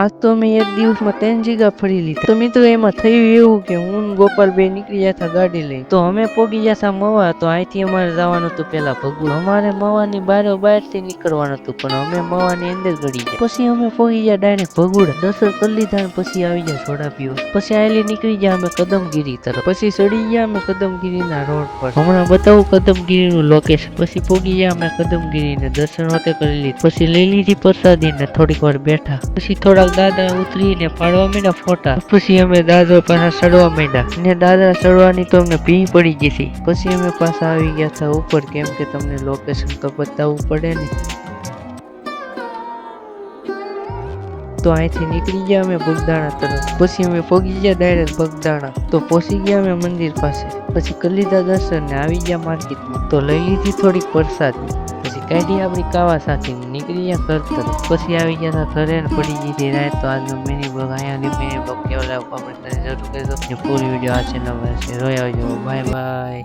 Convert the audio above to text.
આજ તો અમે એક દિવસમાં 3 જગ્યા ફરી લીધી। તો મિત્રો એમાં થયું એવું કે હું ને ગોપાલભાઈ નીકળી ગયા હતા ગાડી લઈ। તો અમે પોગી ગયા હતા મવા। તો અહીંથી અમારે જવાનું હતું પેલા ભગુડ। અમારે મવાની બાર થી નીકળવાનું હતું પણ અમે મવાની અંદર ગળી ગયા। પછી અમે પોગી ગયા ડાયરેક્ટ ભગુડ। દર્શન કરી લીધા અને પછી આવી ગયા સોડા પીવા। પછી આયલી નીકળી ગયા અમે કદમગીરી તરફ। પછી ચડી ગયા અમે કદમગીરીના રોડ પર। હમણાં બતાવું કદમગીરીનું લોકેશન। પછી પોગી ગયા અમે કદમગીરીને દર્શન હોતે કરી લીધા। પછી લઈ લીધી પ્રસાદી ને થોડીક વાર બેઠા। પછી થોડાક દાદરા ઉતરીને પાડવા માંડ્યા ફોટા। પછી અમે દાદરા પાછા ચડવા માંડ્યા ને દાદરા ચડવાની તો અમને ભી પડી ગઈ હતી। પછી અમે પાછા આવી ગયા હતા ઉપર કેમ કે તમને લોકેશન તો બતાવવું પડે ને। તો અહીંથી નીકળી ગયા અમે બગદાણા તરફ। પછી અમે પહોંચી ગયા ડાયરેક્ટ બગદાણા। તો પહોંચી ગયા અમે મંદિર પાસે। પછી કરી લીધા દર્શન ને આવી ગયા માર્કેટમાં। તો લઈ લીધી થોડીક પ્રસાદી। પછી કાઢી આપણી કાવા સાથે નીકળી ગયા ઘર તરફ। પછી આવી ગયા હતા ઘરે ને પડી ગઈ હતી રાત। તો આજનો મિની બ્લોગ અહીંયા મિની બ્લોગ કેવો લાગ્યો કોમેન્ટ કરીને જરૂર કહેજો। ફૂલ વિડીયો આ ચેનલ પર છે જોઈ આવજો। Bye bye.